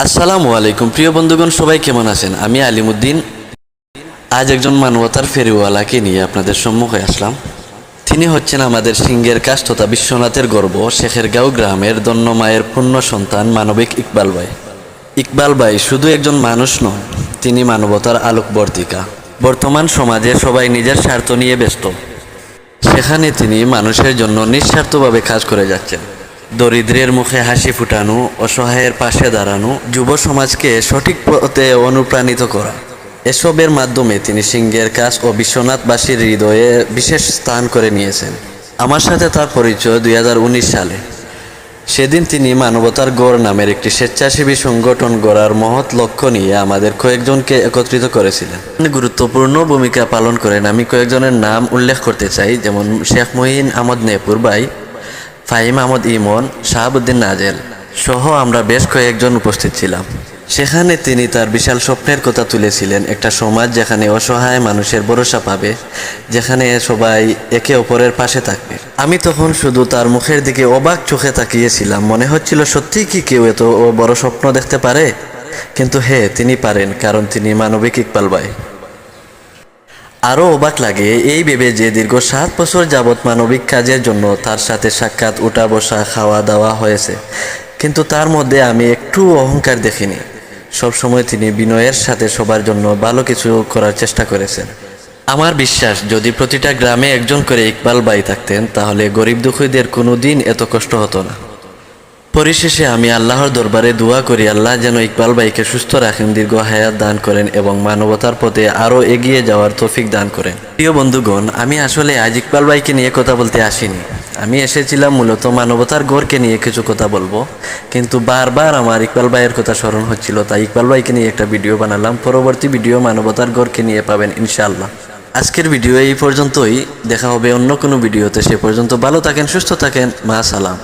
আসসালামু আলাইকুম প্রিয় বন্ধুগণ, সবাই কেমন আছেন? আমি আলিমুদ্দিন আজ একজন মানবতার ফেরিওয়ালাকে নিয়ে আপনাদের সম্মুখে আসলাম। তিনি হচ্ছেন আমাদের সিংহের কাছ তথা বিশ্বনাথের গর্ব শেখেরগাঁও গ্রামের দন্য মায়ের পুণ্য সন্তান মানবিক ইকবাল ভাই। ইকবাল ভাই শুধু একজন মানুষ নন, তিনি মানবতার আলোকবর্তিকা। বর্তমান সমাজে সবাই নিজের স্বার্থ নিয়ে ব্যস্ত, সেখানে তিনি মানুষের জন্য নিঃস্বার্থভাবে কাজ করে যাচ্ছেন। দরিদ্রের মুখে হাসি ফুটানো, অসহায়ের পাশে দাঁড়ানো, যুব সমাজকে সঠিক পথে অনুপ্রাণিত করা, এসবের মাধ্যমে তিনি সিংহের কাছ ও বিশ্বনাথবাসীর হৃদয়ে বিশেষ স্থান করে নিয়েছেন। আমার সাথে তার পরিচয় 2019 সালে। সেদিন তিনি মানবতার গড় নামের একটি স্বেচ্ছাসেবী সংগঠন গড়ার মহৎ লক্ষ্য নিয়ে আমাদের কয়েকজনকে একত্রিত করেছিলেন। গুরুত্বপূর্ণ ভূমিকা পালন করেন। আমি কয়েকজনের নাম উল্লেখ করতে চাই, যেমন শেখ মঈন আহমদ নেপুর ভাই, ফাহিম আহমদ ইমন, শাহাবুদ্দিন নাজেল সহ আমরা বেশ কয়েকজন উপস্থিত ছিলাম। সেখানে তিনি তার বিশাল স্বপ্নের কথা তুলেছিলেন, একটা সমাজ যেখানে অসহায় মানুষের ভরসা পাবে, যেখানে সবাই একে অপরের পাশে থাকবে। আমি তখন শুধু তার মুখের দিকে অবাক চোখে তাকিয়েছিলাম। মনে হচ্ছিল সত্যি কি কেউ এত বড় স্বপ্ন দেখতে পারে? কিন্তু হ্যাঁ, তিনি পারেন, কারণ তিনি মানবিক ইকবাল ভাই। আরও অবাক লাগে এই ভেবে যে দীর্ঘ 7 বছর যাবৎ মানবিক কাজের জন্য তার সাথে সাক্ষাৎ, উঠা বসা, খাওয়া দাওয়া হয়েছে, কিন্তু তার মধ্যে আমি একটু অহংকার দেখিনি। সবসময় তিনি বিনয়ের সাথে সবার জন্য ভালো কিছু করার চেষ্টা করেছেন। আমার বিশ্বাস, যদি প্রতিটা গ্রামে একজন করে ইকবাল ভাই থাকতেন, তাহলে গরিব দুঃখীদের কোনো দিন এত কষ্ট হতো না। পরিশেষে আমি আল্লাহর দরবারে দোয়া করি, আল্লাহ যেন ইকবাল ভাইকে সুস্থ রাখেন, দীর্ঘ হায়াত দান করেন এবং মানবতার পথে আরও এগিয়ে যাওয়ার তৌফিক দান করেন। প্রিয় বন্ধুগণ, আমি আসলে আজ ইকবাল ভাইকে নিয়ে কথা বলতে আসিনি। আমি এসেছিলাম মূলত মানবতার গড়কে নিয়ে কিছু কথা বলবো, কিন্তু বারবার আমার ইকবাল ভাইয়ের কথা স্মরণ হচ্ছিল, তাই ইকবাল ভাইকে নিয়ে একটা ভিডিও বানালাম। পরবর্তী ভিডিও মানবতার গড়কে নিয়ে পাবেন ইনশাআল্লাহ। আজকের ভিডিও এই পর্যন্তই। দেখা হবে অন্য কোনো ভিডিওতে। সে পর্যন্ত ভালো থাকেন, সুস্থ থাকেন। মা সালাম।